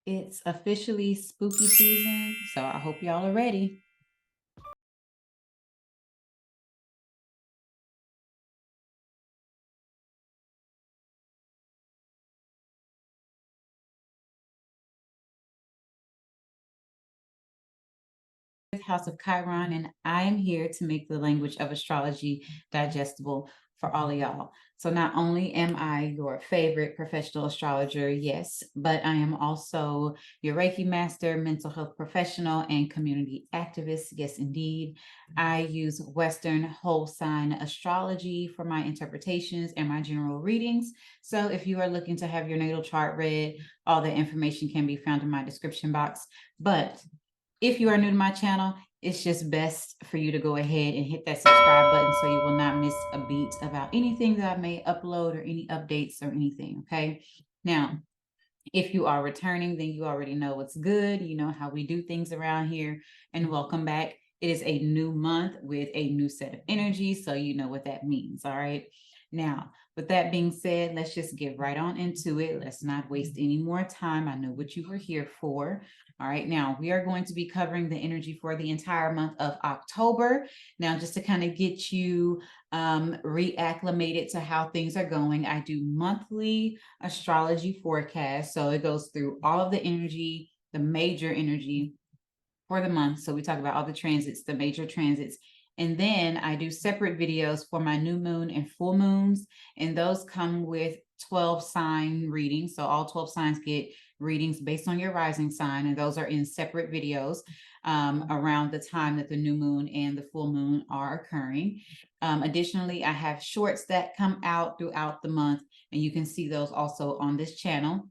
It's officially spooky season, so I hope y'all are ready. House of Chiron, and I am here to make the language of astrology digestible for all of y'all. So not only am I your favorite professional astrologer, yes, but I am also your Reiki master, mental health professional, and community activist. Yes, indeed. I use Western whole sign astrology for my interpretations and my general readings. So if you are looking to have your natal chart read, all the information can be found in my description box. But if you are new to my channel, it's just best for you to go ahead and hit that subscribe button so you will not miss a beat about anything that I may upload or any updates or anything, okay? Now, if you are returning, then you already know what's good. You know how we do things around here, and welcome back. It is a new month with a new set of energies, so you know what that means, all right? Now, with that being said, let's just get right on into it. Let's not waste any more time. I know what you were here for. All right, now we are going to be covering the energy for the entire month of October. Now, just to kind of get you reacclimated to how things are going, I do monthly astrology forecast. So it goes through all of the energy, the major energy for the month. So we talk about all the transits, the major transits. And then I do separate videos for my new moon and full moons. And those come with 12 sign readings. So all 12 signs get readings based on your rising sign. And those are in separate videos around the time that the new moon and the full moon are occurring. Additionally, I have shorts that come out throughout the month, and you can see those also on this channel.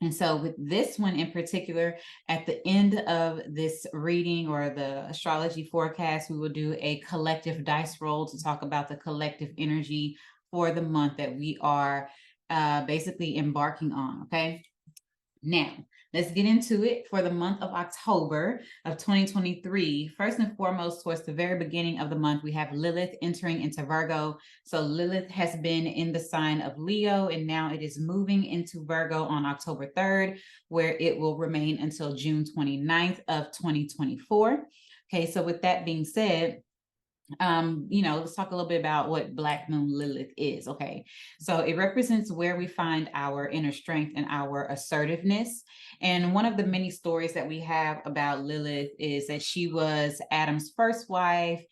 And so with this one in particular, at the end of this reading or the astrology forecast, we will do a collective dice roll to talk about the collective energy for the month that we are basically embarking on, okay? Now, let's get into it for the month of October of 2023. First and foremost, towards the very beginning of the month, we have Lilith entering into Virgo. So Lilith has been in the sign of Leo, and now it is moving into Virgo on October 3rd, where it will remain until June 29th of 2024. Okay, so with that being said, let's talk a little bit about what Black Moon Lilith is. Okay, so it represents where we find our inner strength and our assertiveness. And one of the many stories that we have about Lilith is that she was Adam's first wife.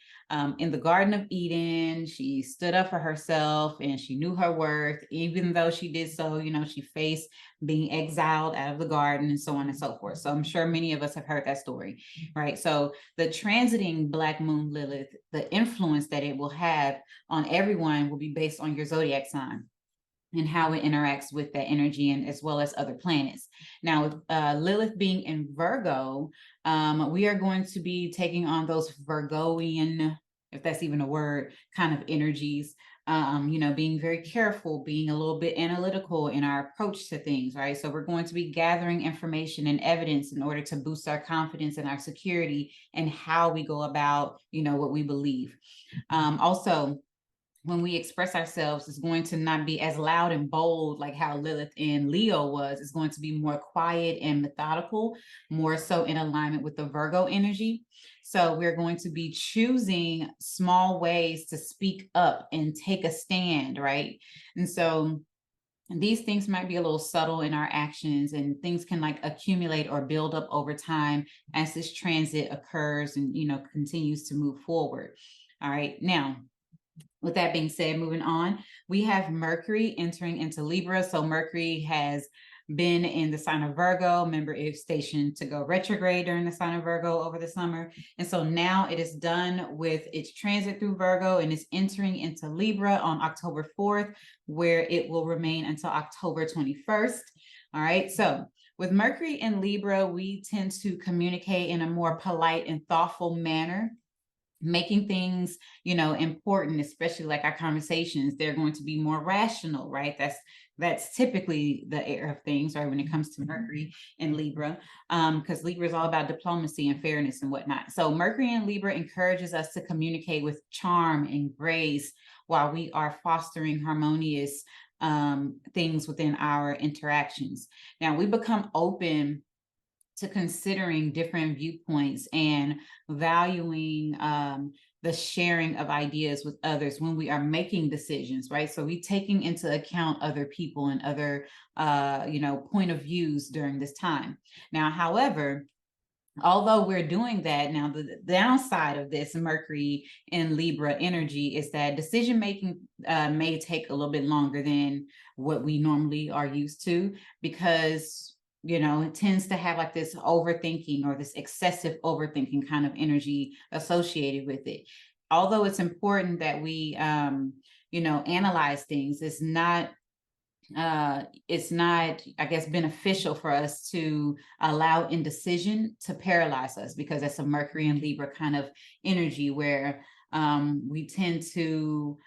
In the Garden of Eden, she stood up for herself and she knew her worth. Even though she did so, she faced being exiled out of the garden and so on and so forth. So I'm sure many of us have heard that story, right? So the transiting Black Moon Lilith, the influence that it will have on everyone will be based on your zodiac sign and how it interacts with that energy, and as well as other planets. Now, with Lilith being in Virgo, we are going to be taking on those Virgoian, if that's even a word, kind of energies. Being very careful, being a little bit analytical in our approach to things, right? So we're going to be gathering information and evidence in order to boost our confidence and our security and how we go about, what we believe. Also, when we express ourselves, it's going to not be as loud and bold like how Lilith in Leo was. It's going to be more quiet and methodical, more so in alignment with the Virgo energy. So we're going to be choosing small ways to speak up and take a stand, right? And so these things might be a little subtle in our actions, and things can like accumulate or build up over time as this transit occurs and, continues to move forward. All right. Now, with that being said, moving on, we have Mercury entering into Libra. So Mercury has been in the sign of Virgo. Remember, it's stationed to go retrograde during the sign of Virgo over the summer. And so now it is done with its transit through Virgo and is entering into Libra on October 4th, where it will remain until October 21st. All right. So with Mercury in Libra, we tend to communicate in a more polite and thoughtful manner, making things, important, especially like our conversations. They're going to be more rational, right? That's typically the air of things, right, when it comes to Mercury and Libra, because Libra is all about diplomacy and fairness and whatnot. So Mercury and Libra encourages us to communicate with charm and grace while we are fostering harmonious things within our interactions. Now, we become open to considering different viewpoints and valuing the sharing of ideas with others when we are making decisions, right? So we taking into account other people and other, point of views during this time. Now, however, although we're doing that now, the downside of this Mercury in Libra energy is that decision making may take a little bit longer than what we normally are used to, because it tends to have like this overthinking or this excessive overthinking kind of energy associated with it. Although it's important that we analyze things, it's not, I guess, beneficial for us to allow indecision to paralyze us, because that's a Mercury and Libra kind of energy where we tend to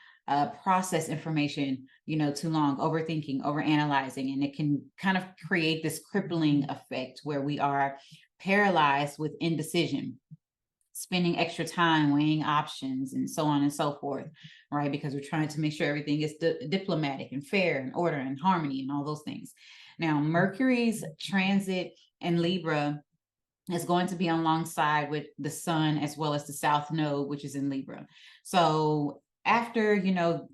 process information, too long, overthinking, overanalyzing, and it can kind of create this crippling effect where we are paralyzed with indecision, spending extra time weighing options and so on and so forth, right? Because we're trying to make sure everything is diplomatic and fair and order and harmony and all those things. Now, Mercury's transit in Libra is going to be alongside with the sun as well as the South Node, which is in Libra. So after,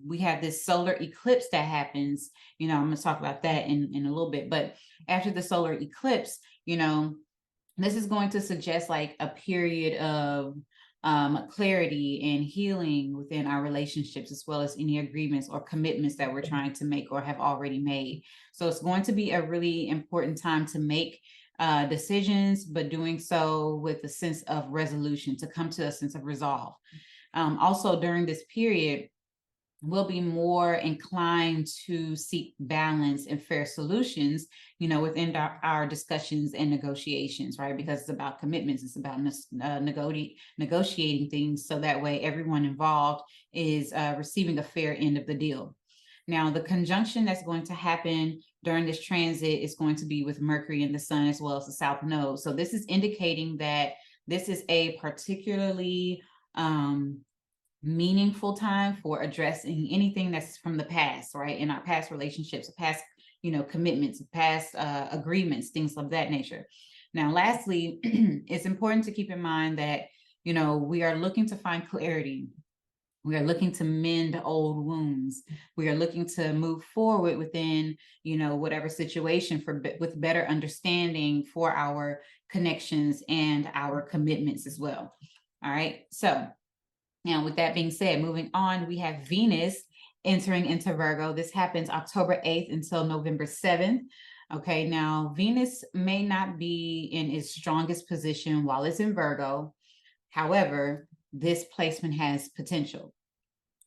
we have this solar eclipse that happens, I'm going to talk about that in a little bit, but after the solar eclipse, this is going to suggest like a period of clarity and healing within our relationships, as well as any agreements or commitments that we're trying to make or have already made. So it's going to be a really important time to make decisions, but doing so with a sense of resolution, to come to a sense of resolve. Also, during this period, we'll be more inclined to seek balance and fair solutions, within our discussions and negotiations, right? Because it's about commitments, it's about negotiating things, so that way everyone involved is receiving a fair end of the deal. Now, the conjunction that's going to happen during this transit is going to be with Mercury and the sun, as well as the South Node. So this is indicating that this is a particularly meaningful time for addressing anything that's from the past, right? In our past relationships, past, commitments, past agreements, things of that nature. Now, lastly, it's important to keep in mind that, we are looking to find clarity. We are looking to mend old wounds. We are looking to move forward within, whatever situation with better understanding for our connections and our commitments as well. All right. So now, with that being said, moving on, we have Venus entering into Virgo. This happens October 8th until November 7th. Okay, now Venus may not be in its strongest position while it's in Virgo. However, this placement has potential.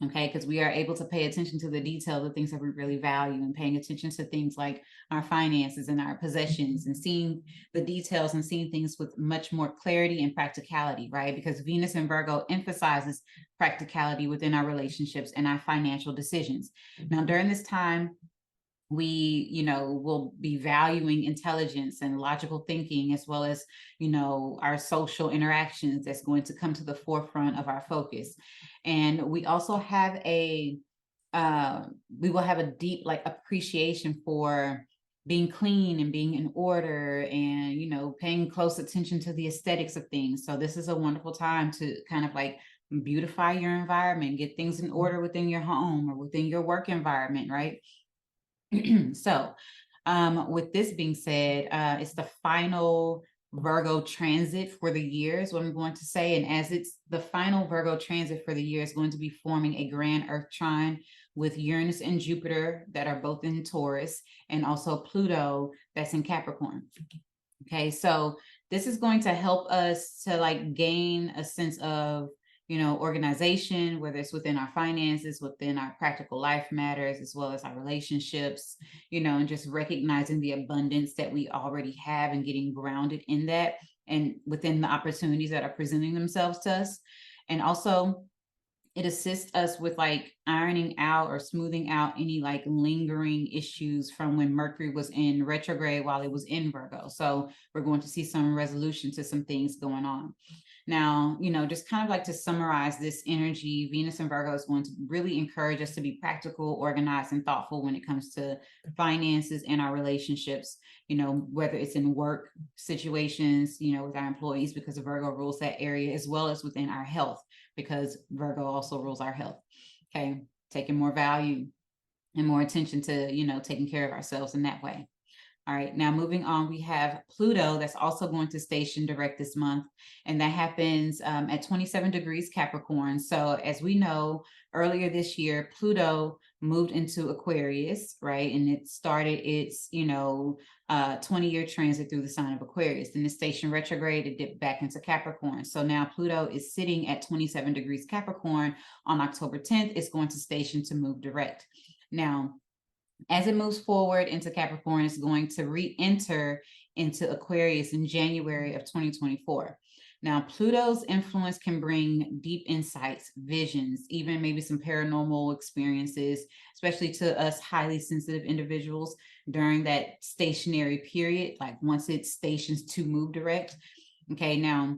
Okay, because we are able to pay attention to the detail, the things that we really value, and paying attention to things like our finances and our possessions, and seeing the details and seeing things with much more clarity and practicality, right? Because Venus in Virgo emphasizes practicality within our relationships and our financial decisions. Now, during this time, we, will be valuing intelligence and logical thinking, as well as, our social interactions that's going to come to the forefront of our focus. And we also have we will have a deep appreciation for being clean and being in order, and, paying close attention to the aesthetics of things. So this is a wonderful time to kind of beautify your environment, get things in order within your home or within your work environment, right? So with this being said, it's the final Virgo transit for the year is what I'm going to say. And as it's the final Virgo transit for the year, is going to be forming a grand Earth trine with Uranus and Jupiter that are both in Taurus, and also Pluto that's in Capricorn. Okay, so this is going to help us to gain a sense of organization, whether it's within our finances, within our practical life matters, as well as our relationships, and just recognizing the abundance that we already have and getting grounded in that and within the opportunities that are presenting themselves to us. And also, it assists us with ironing out or smoothing out any lingering issues from when Mercury was in retrograde while it was in Virgo. So we're going to see some resolution to some things going on. Now, just kind of like to summarize this energy, Venus and Virgo is going to really encourage us to be practical, organized, and thoughtful when it comes to finances and our relationships, whether it's in work situations, with our employees, because Virgo rules that area, as well as within our health, because Virgo also rules our health. Okay. Taking more value and more attention to, taking care of ourselves in that way. All right, now moving on, we have Pluto that's also going to station direct this month, and that happens at 27 degrees Capricorn. So as we know, earlier this year, Pluto moved into Aquarius, right? And it started its, 20-year transit through the sign of Aquarius. Then the station retrograde, it dipped back into Capricorn. So now Pluto is sitting at 27 degrees Capricorn. On October 10th, it's going to station to move direct. Now, as it moves forward into Capricorn, it's going to re-enter into Aquarius in January of 2024. Now, Pluto's influence can bring deep insights, visions, even maybe some paranormal experiences, especially to us highly sensitive individuals during that stationary period, like once it stations to move direct. Okay, now,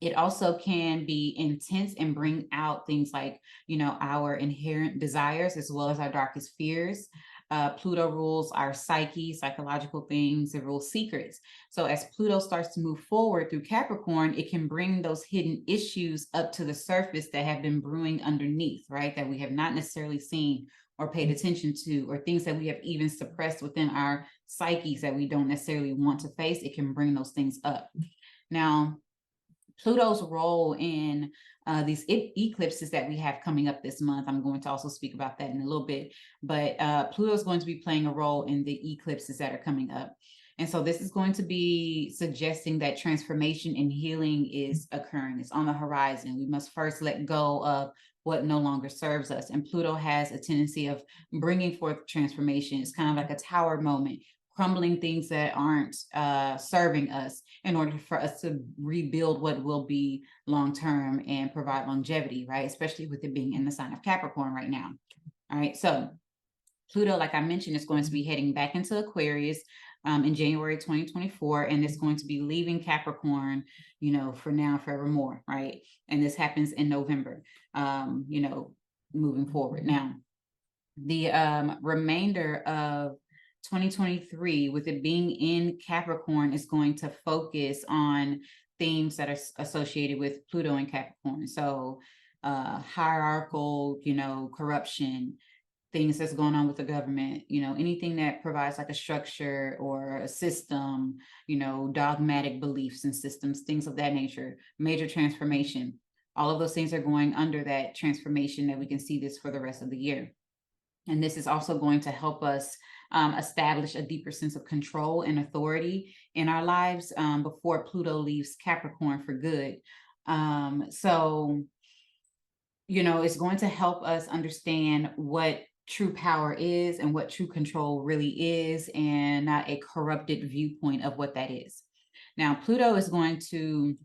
it also can be intense and bring out things like, our inherent desires as well as our darkest fears. Pluto rules our psyche, psychological things, it rules secrets. So as Pluto starts to move forward through Capricorn, it can bring those hidden issues up to the surface that have been brewing underneath, right? That we have not necessarily seen or paid attention to, or things that we have even suppressed within our psyches that we don't necessarily want to face. It can bring those things up. Now, Pluto's role in these eclipses that we have coming up this month, I'm going to also speak about that in a little bit, but Pluto is going to be playing a role in the eclipses that are coming up. And so this is going to be suggesting that transformation and healing is occurring. It's on the horizon. We must first let go of what no longer serves us. And Pluto has a tendency of bringing forth transformation. It's kind of like a tower moment, crumbling things that aren't serving us in order for us to rebuild what will be long-term and provide longevity, right? Especially with it being in the sign of Capricorn right now. All right, so Pluto, like I mentioned, is going to be heading back into Aquarius in January 2024, and it's going to be leaving Capricorn, for now, forevermore, right? And this happens in November, moving forward. Now, the remainder of 2023, with it being in Capricorn, is going to focus on themes that are associated with Pluto and Capricorn. So hierarchical, corruption, things that's going on with the government, anything that provides like a structure or a system, dogmatic beliefs and systems, things of that nature, major transformation. All of those things are going under that transformation that we can see this for the rest of the year. And this is also going to help us establish a deeper sense of control and authority in our lives before Pluto leaves Capricorn for good. So, it's going to help us understand what true power is and what true control really is, and not a corrupted viewpoint of what that is. Now, Pluto is going to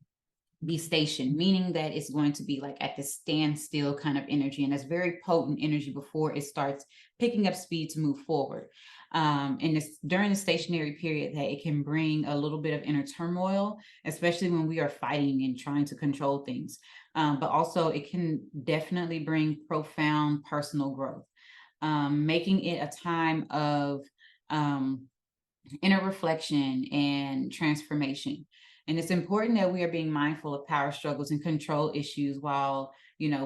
be stationed, meaning that it's going to be like at the standstill kind of energy, and that's very potent energy before it starts picking up speed to move forward. And it's during the stationary period that it can bring a little bit of inner turmoil, especially when we are fighting and trying to control things. But also it can definitely bring profound personal growth, making it a time of inner reflection and transformation. And it's important that we are being mindful of power struggles and control issues while,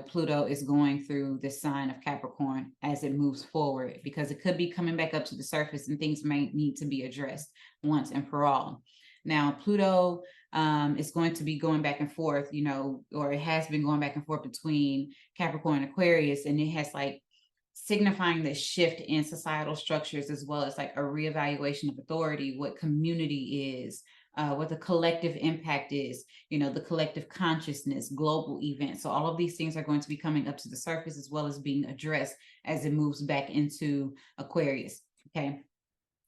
Pluto is going through the sign of Capricorn as it moves forward, because it could be coming back up to the surface and things might need to be addressed once and for all. Now, Pluto is going to be going back and forth, or it has been going back and forth between Capricorn and Aquarius, and it has like signifying the shift in societal structures, as well as like a reevaluation of authority, what community is, what the collective impact is, the collective consciousness, global events. So all of these things are going to be coming up to the surface, as well as being addressed as it moves back into Aquarius. Okay.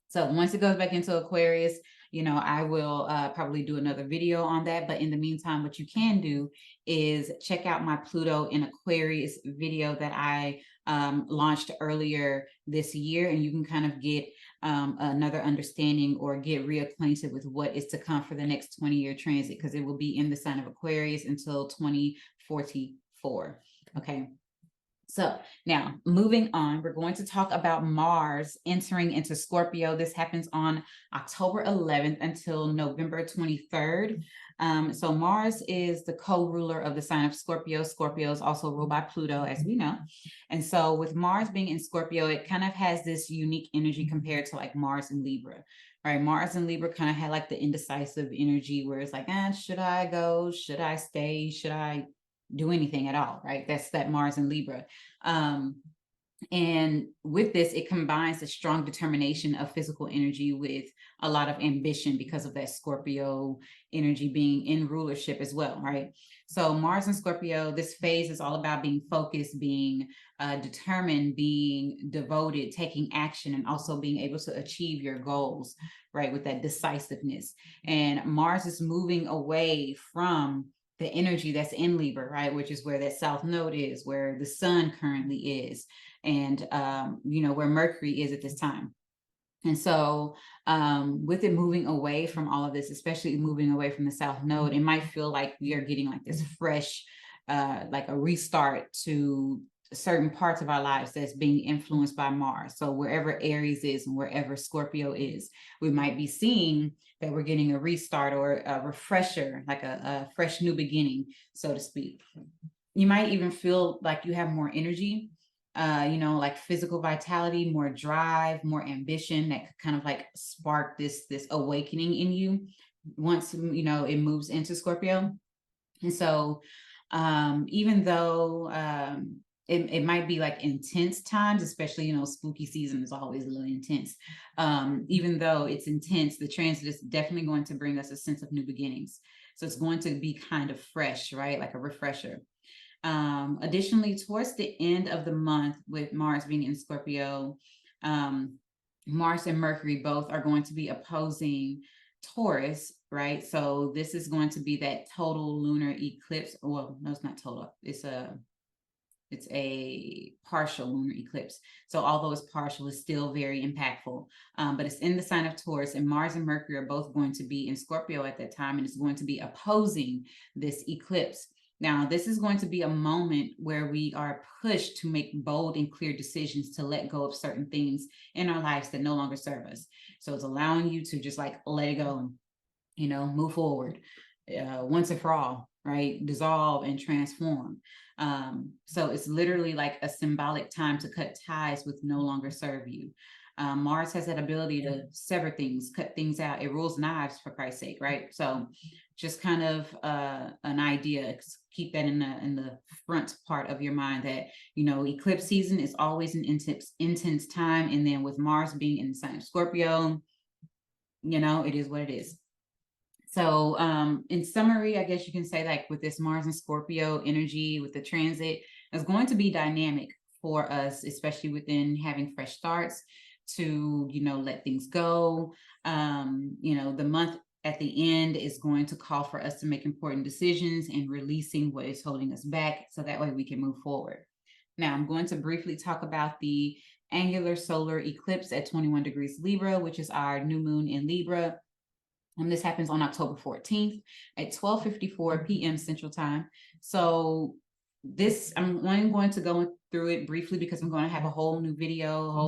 So once it goes back into Aquarius, I will probably do another video on that. But in the meantime, what you can do is check out my Pluto in Aquarius video that I launched earlier this year, and you can kind of get another understanding or get reacquainted with what is to come for the next 20-year transit, because it will be in the sign of Aquarius until 2044. Okay. So now moving on, we're going to talk about Mars entering into Scorpio. This happens on October 11th until November 23rd. So Mars is the co-ruler of the sign of Scorpio. Scorpio is also ruled by Pluto, as we know. And so with Mars being in Scorpio, it kind of has this unique energy compared to like Mars and Libra. Right, Mars and Libra kind of had like the indecisive energy where it's like, should I go? Should I stay? Should I do anything at all? Right, that's that Mars and Libra. And with this, it combines the strong determination of physical energy with a lot of ambition because of that Scorpio energy being in rulership as well, right? So Mars and Scorpio, this phase is all about being focused, being determined, being devoted, taking action, and also being able to achieve your goals, right? With that decisiveness. And Mars is moving away from the energy that's in Libra, right? Which is where that South Node is, where the sun currently is, and, where Mercury is at this time. And so with it moving away from all of this, especially moving away from the South Node, it might feel like we are getting like this fresh, like a restart to certain parts of our lives that's being influenced by Mars. So wherever Aries is and wherever Scorpio is, we might be seeing that we're getting a restart or a refresher, like a fresh new beginning, so to speak. You might even feel like you have more energy, like physical vitality, more drive, more ambition that could kind of like spark this awakening in you once, it moves into Scorpio. And so even though it might be like intense times, especially, spooky season is always a little intense. Even though it's intense, the transit is definitely going to bring us a sense of new beginnings. So it's going to be kind of fresh, right? Like a refresher. Additionally, towards the end of the month, with Mars being in Scorpio, Mars and Mercury both are going to be opposing Taurus, right? So this is going to be that total lunar eclipse. Well, no, it's not total. It's a partial lunar eclipse. So although it's partial, it's still very impactful. But it's in the sign of Taurus, and Mars and Mercury are both going to be in Scorpio at that time, and it's going to be opposing this eclipse. Now, this is going to be a moment where we are pushed to make bold and clear decisions to let go of certain things in our lives that no longer serve us. So it's allowing you to just like let it go and, move forward once and for all, right? Dissolve and transform. So it's literally like a symbolic time to cut ties with no longer serve you. Mars has that ability to sever things, cut things out. It rules knives, for Christ's sake, right? So just kind of an idea, keep that in the front part of your mind that, eclipse season is always an intense time. And then with Mars being in the sign of Scorpio, it is what it is. So in summary, I guess you can say, like, with this Mars and Scorpio energy, with the transit, it's going to be dynamic for us, especially within having fresh starts to, let things go. The month at the end is going to call for us to make important decisions and releasing what is holding us back, so that way we can move forward. Now, I'm going to briefly talk about the annular solar eclipse at 21 degrees Libra, which is our new moon in Libra. And this happens on October 14th at 12:54 p.m. Central Time. So I'm going to go through it briefly because I'm going to have a whole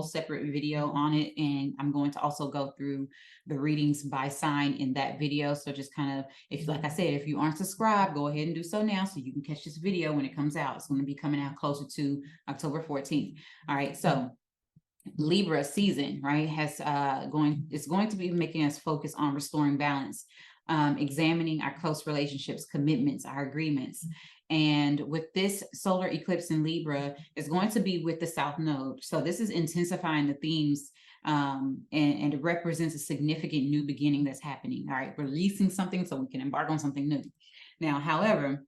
separate video on it. And I'm going to also go through the readings by sign in that video. So just kind of, like I said, if you aren't subscribed, go ahead and do so now so you can catch this video when it comes out. It's going to be coming out closer to October 14th. All right. So Libra season, right, it's going to be making us focus on restoring balance, examining our close relationships, commitments, our agreements. And with this solar eclipse in Libra, is going to be with the South Node. So this is intensifying the themes, and it represents a significant new beginning that's happening. All right, releasing something so we can embark on something new. Now, however,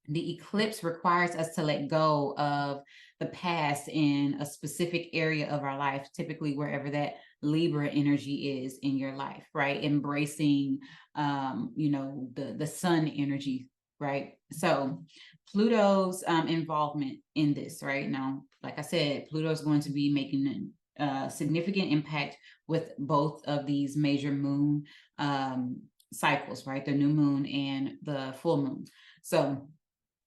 the eclipse requires us to let go of the past in a specific area of our life, typically wherever that Libra energy is in your life, right? Embracing, the sun energy, right? So Pluto's involvement in this, right? Now, like I said, Pluto is going to be making significant impact with both of these major moon cycles, right? The new moon and the full moon. So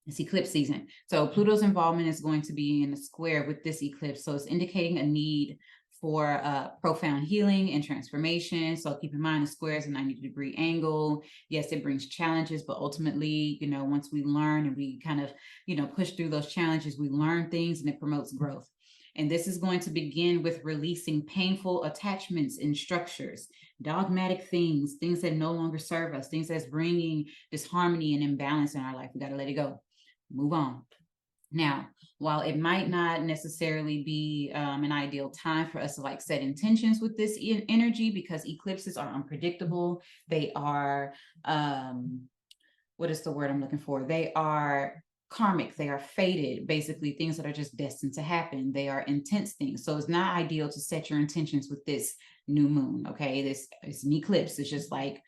it's eclipse season. So Pluto's involvement is going to be in a square with this eclipse. So it's indicating a need for profound healing and transformation. So keep in mind, the square is a 90-degree angle. Yes, it brings challenges, but ultimately, you know, once we learn and we kind of, you know, push through those challenges, we learn things and it promotes growth. And this is going to begin with releasing painful attachments and structures, dogmatic things, things that no longer serve us, things that's bringing disharmony and imbalance in our life. We got to let it go. Move on. Now, while it might not necessarily be an ideal time for us to like set intentions with this energy, because eclipses are unpredictable. They are, what is the word I'm looking for? They are karmic. They are fated, basically things that are just destined to happen. They are intense things. So it's not ideal to set your intentions with this new moon. Okay. This is an eclipse. It's just like,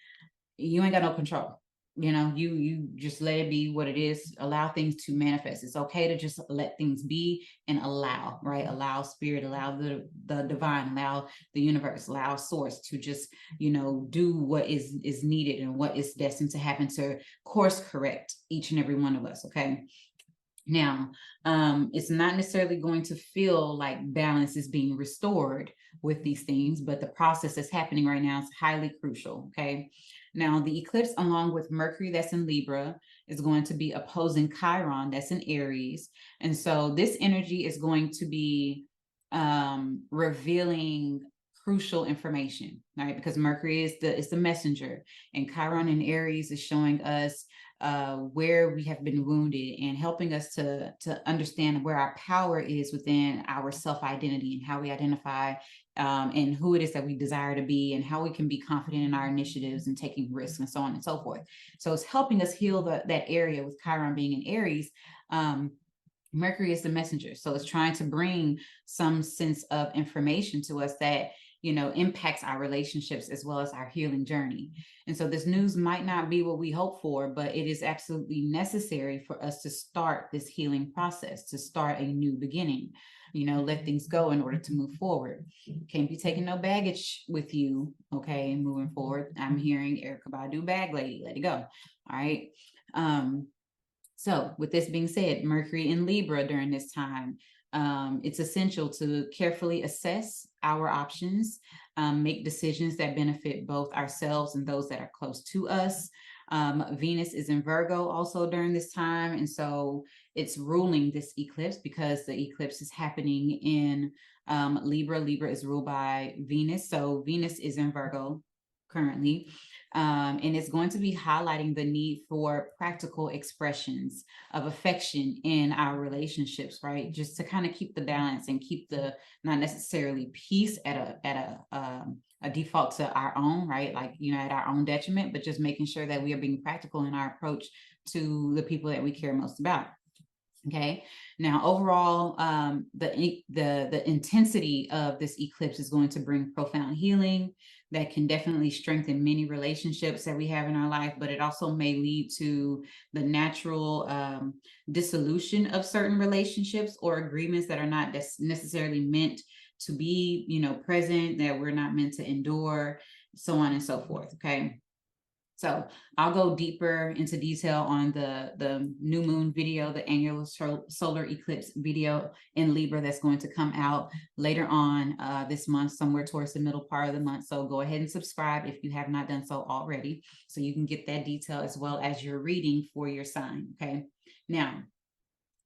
you ain't got no control. You know, you just let it be what it is. Allow things to manifest. It's okay to just let things be and allow, right? Allow spirit, allow the divine, allow the universe, allow source to just, you know, do what is needed and what is destined to happen to course correct each and every one of us. Okay. Now, it's not necessarily going to feel like balance is being restored with these things, but the process that's happening right now is highly crucial. Okay. Now, the eclipse, along with Mercury that's in Libra, is going to be opposing Chiron that's in Aries. And so this energy is going to be revealing crucial information, right? Because Mercury is the messenger, and Chiron in Aries is showing us where we have been wounded and helping us to understand where our power is within our self-identity and how we identify and who it is that we desire to be and how we can be confident in our initiatives and taking risks and so on and so forth. So it's helping us heal that area with Chiron being in Aries. Mercury is the messenger. So it's trying to bring some sense of information to us that, you know, impacts our relationships as well as our healing journey. And so this news might not be what we hope for, but it is absolutely necessary for us to start this healing process, to start a new beginning, you know, let things go in order to move forward. Can't be taking no baggage with you. Okay. Moving forward. I'm hearing Erykah Badu bag lady, let it go. All right. So with this being said, Mercury in Libra during this time, it's essential to carefully assess our options, make decisions that benefit both ourselves and those that are close to us. Venus is in Virgo also during this time. And so it's ruling this eclipse because the eclipse is happening in Libra. Libra is ruled by Venus. So Venus is in Virgo currently. And it's going to be highlighting the need for practical expressions of affection in our relationships, right? Just to kind of keep the balance and keep the not necessarily peace at a default to our own, right? Like, you know, at our own detriment, but just making sure that we are being practical in our approach to the people that we care most about. Okay. Now, overall, the intensity of this eclipse is going to bring profound healing that can definitely strengthen many relationships that we have in our life, but it also may lead to the natural dissolution of certain relationships or agreements that are not necessarily meant to be, you know, present, that we're not meant to endure, so on and so forth. Okay. So I'll go deeper into detail on the new moon video, the annular solar eclipse video in Libra that's going to come out later on this month, somewhere towards the middle part of the month. So go ahead and subscribe if you have not done so already, so you can get that detail as well as your reading for your sign. Okay. Now,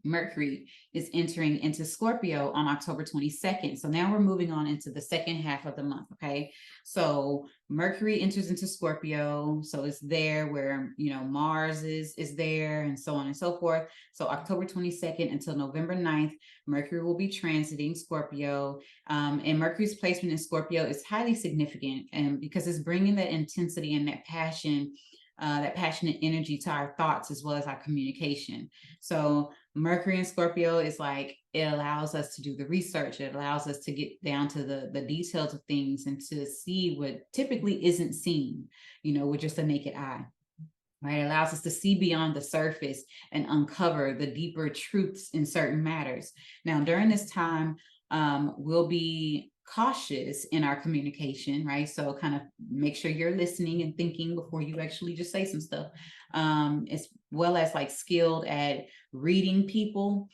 Mercury is entering into Scorpio on October 22nd. So now we're moving on into the second half of the month. Okay. So Mercury enters into Scorpio. So it's there where, you know, Mars is there and so on and so forth. So October 22nd until November 9th, Mercury will be transiting Scorpio. And Mercury's placement in Scorpio is highly significant, and because it's bringing that intensity and that passion, that passionate energy to our thoughts as well as our communication. So Mercury in Scorpio is like, it allows us to do the research. It allows us to get down to the details of things and to see what typically isn't seen, you know, with just a naked eye. Right? It allows us to see beyond the surface and uncover the deeper truths in certain matters. Now, during this time, we'll be cautious in our communication, right? So kind of make sure you're listening and thinking before you actually just say some stuff. As well as like skilled at reading people.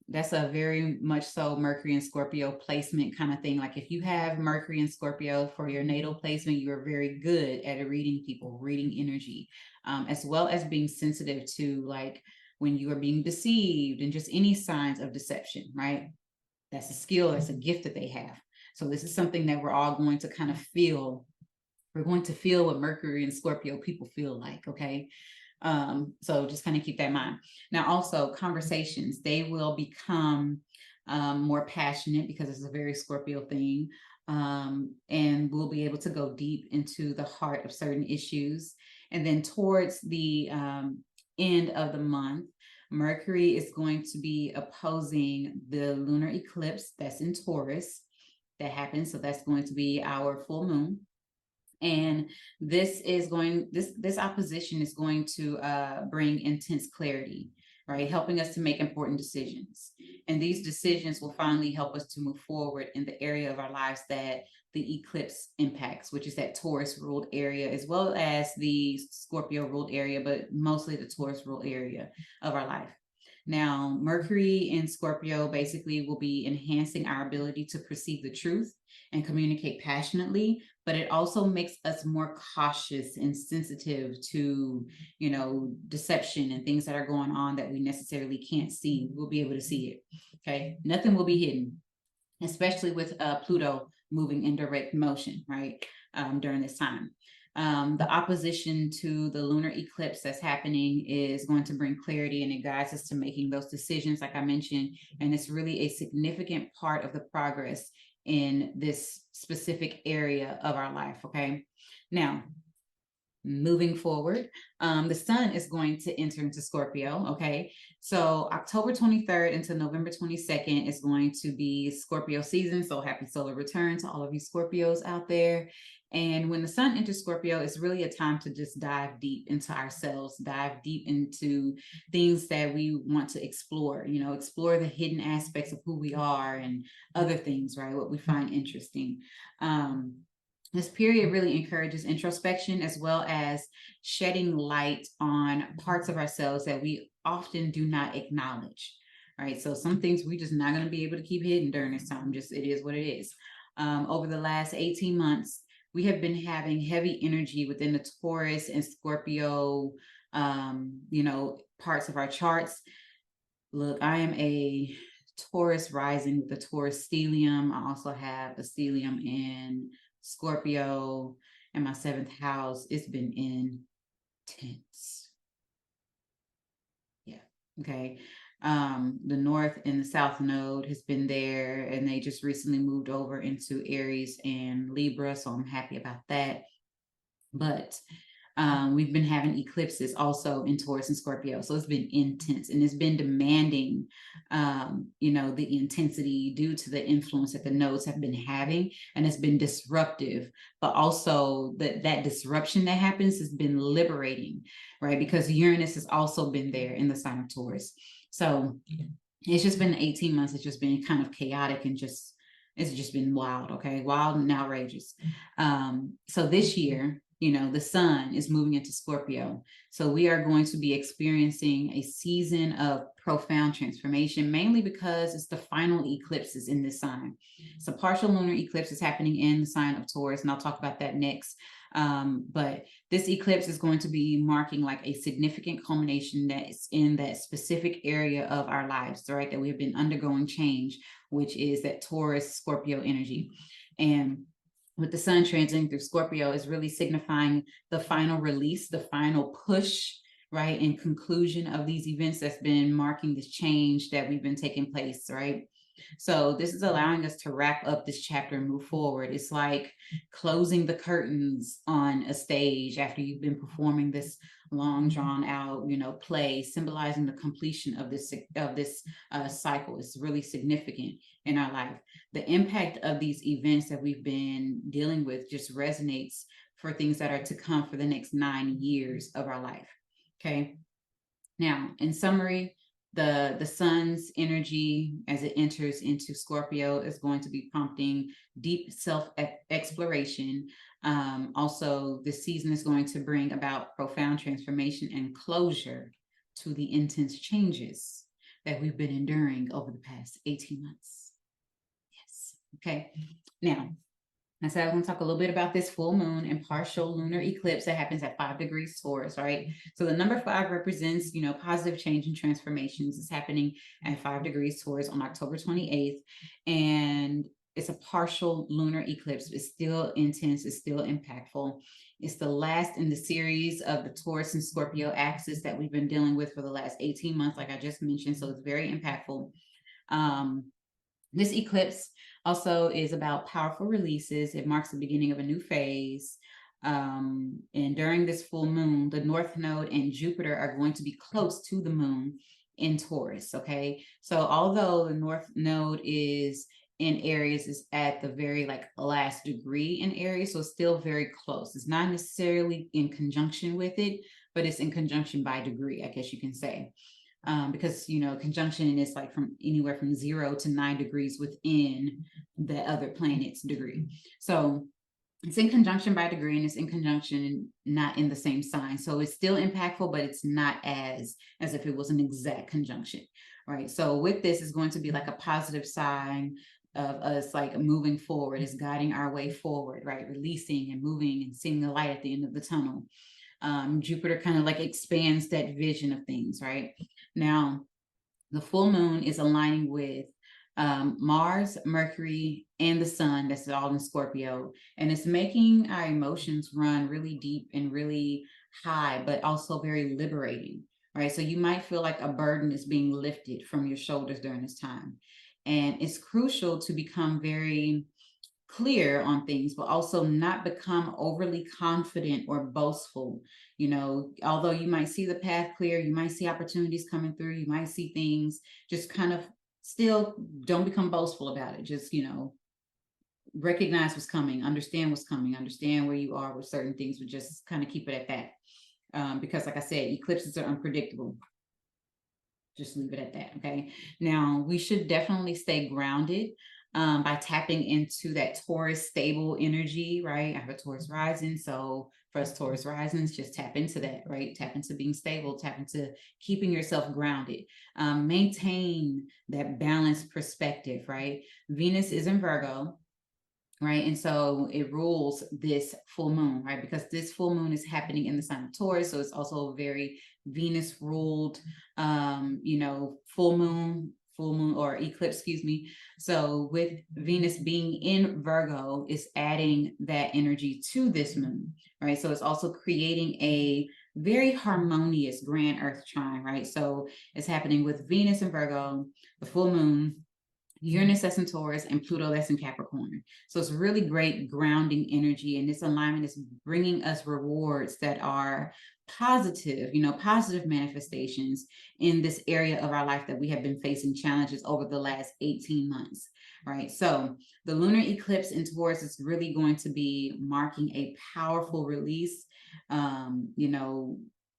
That's a very much so Mercury and Scorpio placement kind of thing. Like if you have Mercury and Scorpio for your natal placement, you are very good at reading people, reading energy, as well as being sensitive to like when you are being deceived and just any signs of deception, right? That's a skill, that's a gift that they have. So this is something that we're all going to kind of feel. We're going to feel what Mercury and Scorpio people feel like, okay? So just kind of keep that in mind. Now, also conversations, they will become more passionate because it's a very Scorpio thing. And we'll be able to go deep into the heart of certain issues. And then towards the end of the month, Mercury is going to be opposing the lunar eclipse that's in Taurus that happens. So that's going to be our full moon. And this opposition is going to bring intense clarity, right? Helping us to make important decisions. And these decisions will finally help us to move forward in the area of our lives that the eclipse impacts, which is that Taurus ruled area, as well as the Scorpio ruled area, but mostly the Taurus ruled area of our life. Now, Mercury in Scorpio basically will be enhancing our ability to perceive the truth and communicate passionately, but it also makes us more cautious and sensitive to, deception and things that are going on that we necessarily can't see. We'll be able to see it. Okay. Nothing will be hidden, especially with Pluto moving in direct motion, right? During this time. The opposition to the lunar eclipse that's happening is going to bring clarity, and it guides us to making those decisions, like I mentioned. And it's really a significant part of the progress in this specific area of our life. Okay. Now, moving forward, the sun is going to enter into Scorpio. Okay. So October 23rd into November 22nd is going to be Scorpio season. So happy solar return to all of you Scorpios out there. And when the sun enters Scorpio, it's really a time to just dive deep into ourselves, dive deep into things that we want to explore, explore the hidden aspects of who we are and other things, right? What we find interesting. This period really encourages introspection as well as shedding light on parts of ourselves that we often do not acknowledge, right? So some things we just not going to be able to keep hidden during this time. Just it is what it is. Over the last 18 months, we have been having heavy energy within the Taurus and Scorpio, parts of our charts. Look, I am a Taurus rising with the Taurus stellium. I also have a stellium in Scorpio and my 7th house. It's been intense. Yeah. Okay. The North and the South node has been there, and they just recently moved over into Aries and Libra. So I'm happy about that. But we've been having eclipses also in Taurus and Scorpio. So it's been intense, and it's been demanding, the intensity due to the influence that the nodes have been having, and it's been disruptive, but also that disruption that happens has been liberating, right? Because Uranus has also been there in the sign of Taurus. So it's just been 18 months. It's just been kind of chaotic and it's just been wild. Okay. Wild and outrageous. So this year, the sun is moving into Scorpio. So we are going to be experiencing a season of profound transformation, mainly because it's the final eclipses in this sign. So partial lunar eclipse is happening in the sign of Taurus, and I'll talk about that next. But this eclipse is going to be marking like a significant culmination that's in that specific area of our lives, right? That we have been undergoing change, which is that Taurus Scorpio energy. And with the sun transiting through Scorpio is really signifying the final release, the final push, right? And conclusion of these events that's been marking this change that we've been taking place, right? So this is allowing us to wrap up this chapter and move forward. It's like closing the curtains on a stage after you've been performing this long drawn out, play, symbolizing the completion of this cycle. It's really significant in our life. The impact of these events that we've been dealing with just resonates for things that are to come for the next 9 years of our life. Okay. Now, in summary, The sun's energy as it enters into Scorpio is going to be prompting deep self-exploration. Also, this season is going to bring about profound transformation and closure to the intense changes that we've been enduring over the past 18 months. Yes. Okay. Now, I said I'm going to talk a little bit about this full moon and partial lunar eclipse that happens at 5 degrees Taurus, right? So the number 5 represents, positive change and transformations. It's happening at 5 degrees Taurus on October 28th. And it's a partial lunar eclipse. It's still intense. It's still impactful. It's the last in the series of the Taurus and Scorpio axis that we've been dealing with for the last 18 months, like I just mentioned. So it's very impactful. This eclipse also is about powerful releases. It marks the beginning of a new phase. And during this full moon, the North Node and Jupiter are going to be close to the moon in Taurus, okay? So although the North Node is in Aries, is at the very last degree in Aries, so it's still very close. It's not necessarily in conjunction with it, but it's in conjunction by degree, I guess you can say. Because conjunction is from anywhere from 0 to 9 degrees within the other planet's degree. So it's in conjunction by degree, and it's in conjunction not in the same sign. So it's still impactful, but it's not as if it was an exact conjunction, right? So with this is going to be a positive sign of us moving forward. It's guiding our way forward, right? Releasing and moving and seeing the light at the end of the tunnel. Jupiter kind of expands that vision of things, right? Now, the full moon is aligning with Mars, Mercury, and the sun. That's all in Scorpio. And it's making our emotions run really deep and really high, but also very liberating, right? So you might feel like a burden is being lifted from your shoulders during this time. And it's crucial to become very clear on things, but also not become overly confident or boastful. Although you might see the path clear, you might see opportunities coming through, you might see things, just kind of still don't become boastful about it. Just, recognize what's coming, understand what's coming, understand where you are with certain things, but just kind of keep it at that. Because like I said, eclipses are unpredictable. Just leave it at that. Okay. Now we should definitely stay grounded by tapping into that Taurus stable energy, right? I have a Taurus rising. So for us Taurus risings, just tap into that, right? Tap into being stable, tap into keeping yourself grounded. Maintain that balanced perspective, right? Venus is in Virgo, right? And so it rules this full moon, right? Because this full moon is happening in the sign of Taurus. So it's also a very Venus ruled, full moon or eclipse, excuse me. So with Venus being in Virgo is adding that energy to this moon, right? So it's also creating a very harmonious grand earth trine, right? So it's happening with Venus in Virgo, the full moon, Uranus that's in Taurus, and Pluto that's in Capricorn. So it's really great grounding energy, and this alignment is bringing us rewards that are positive, positive manifestations in this area of our life that we have been facing challenges over the last 18 months, right? So the lunar eclipse in Taurus is really going to be marking a powerful release,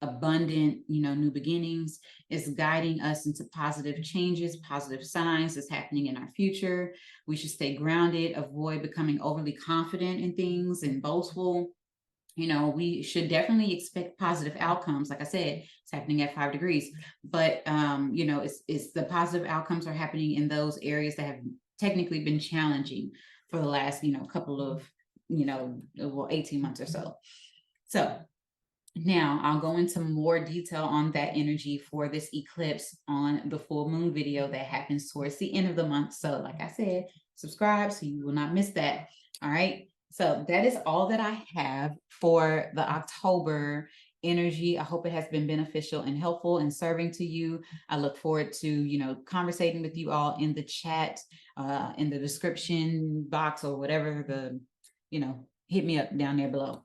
abundant, new beginnings. Is guiding us into positive changes, positive signs that's happening in our future. We should stay grounded, avoid becoming overly confident in things and boastful. We should definitely expect positive outcomes. Like I said, it's happening at 5 degrees, but it's the positive outcomes are happening in those areas that have technically been challenging for the last, couple of, 18 months or so. So now I'll go into more detail on that energy for this eclipse on the full moon video that happens towards the end of the month. So like I said, subscribe so you will not miss that. All right. So that is all that I have for the October energy. I hope it has been beneficial and helpful and serving to you. I look forward to, conversating with you all in the chat, in the description box or whatever hit me up down there below.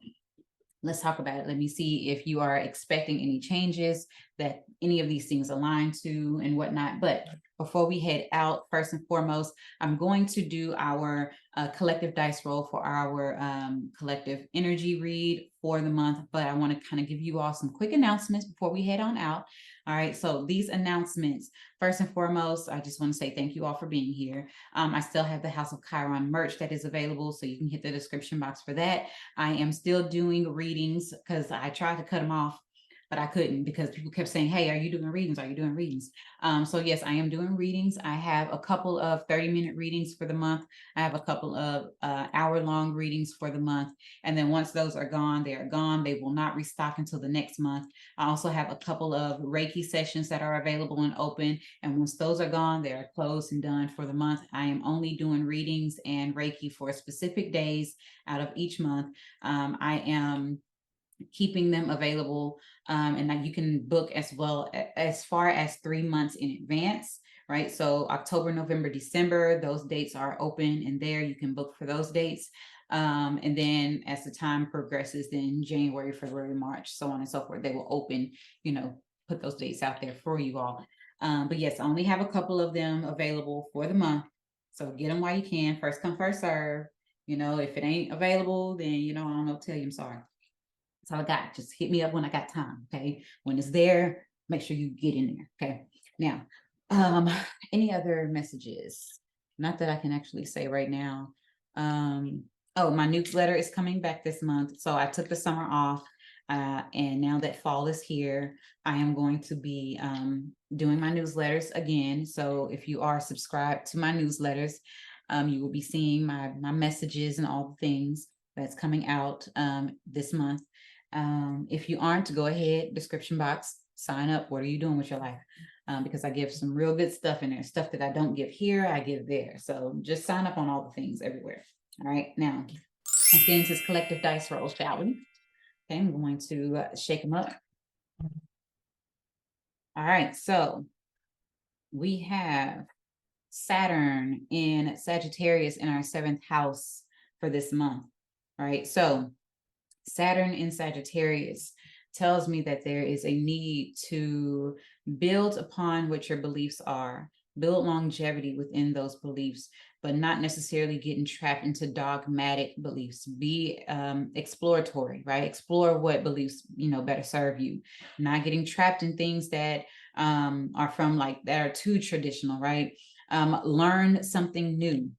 Let's talk about it. Let me see if you are expecting any changes that any of these things align to and whatnot. But before we head out, first and foremost, I'm going to do our collective dice roll for our collective energy read for the month, but I want to kind of give you all some quick announcements before we head on out. All right, so these announcements, first and foremost, I just want to say thank you all for being here. I still have the House of Chiron merch that is available, so you can hit the description box for that. I am still doing readings because I tried to cut them off, but I couldn't because people kept saying, hey, are you doing readings? Are you doing readings? So yes, I am doing readings. I have a couple of 30-minute readings for the month. I have a couple of hour-long readings for the month. And then once those are gone, they are gone. They will not restock until the next month. I also have a couple of Reiki sessions that are available and open. And once those are gone, they are closed and done for the month. I am only doing readings and Reiki for specific days out of each month. I am keeping them available, and that you can book as well as far as 3 months in advance, right? So October, November, December, those dates are open, and there you can book for those dates. And then as the time progresses, then January, February, March, so on and so forth, they will open, put those dates out there for you all. But yes, I only have a couple of them available for the month, so get them while you can. First come, first serve. If it ain't available, then I don't know, tell you I'm sorry. That's all I got. Just hit me up when I got time. Okay. When it's there, make sure you get in there. Okay. Now, any other messages? Not that I can actually say right now. Oh, my newsletter is coming back this month. So I took the summer off. And now that fall is here, I am going to be doing my newsletters again. So if you are subscribed to my newsletters, you will be seeing my messages and all the things that's coming out this month. If you aren't, go ahead, description box, sign up. What are you doing with your life? Because I give some real good stuff in there, stuff that I don't give here, I give there. So just sign up on all the things everywhere. All right, now let's get into this collective dice roll, shall we? Okay, I'm going to shake them up. All right, so we have Saturn in Sagittarius in our 7th house for this month. All right, so Saturn in Sagittarius tells me that there is a need to build upon what your beliefs are, build longevity within those beliefs, but not necessarily getting trapped into dogmatic beliefs. Be exploratory, right? Explore what beliefs, better serve you. Not getting trapped in things that are that are too traditional, right? Learn something new.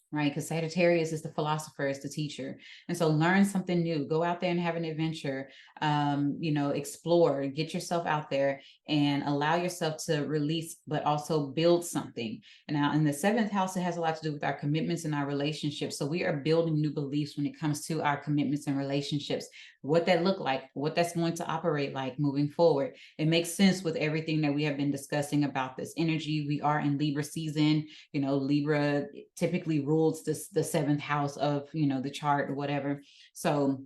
Right, because Sagittarius is the philosopher, is the teacher, and so learn something new. Go out there and have an adventure. Explore, get yourself out there, and allow yourself to release, but also build something. And now, in the 7th house, it has a lot to do with our commitments and our relationships. So we are building new beliefs when it comes to our commitments and relationships. What that look like, what that's going to operate like moving forward. It makes sense with everything that we have been discussing about this energy. We are in Libra season. Libra typically rules the 7th house of, the chart or whatever. So,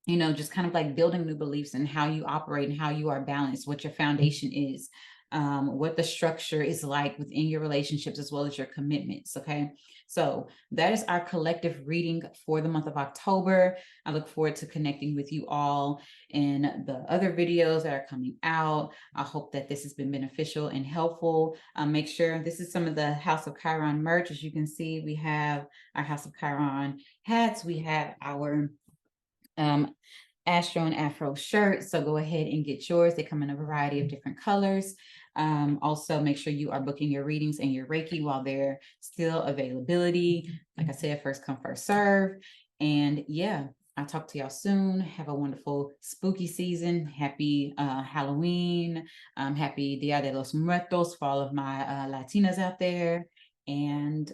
just kind of like building new beliefs and how you operate and how you are balanced, what your foundation is, what the structure is like within your relationships, as well as your commitments. Okay. So that is our collective reading for the month of October. I look forward to connecting with you all in the other videos that are coming out. I hope that this has been beneficial and helpful. Make sure this is some of the House of Chiron merch. As you can see, we have our House of Chiron hats. We have our Astro and Afro shirts. So go ahead and get yours. They come in a variety of different colors. Also, make sure you are booking your readings and your Reiki while they're still availability. Like I said, first come, first serve. And yeah, I'll talk to y'all soon. Have a wonderful spooky season. Happy Halloween. Happy Dia de los Muertos for all of my Latinas out there. And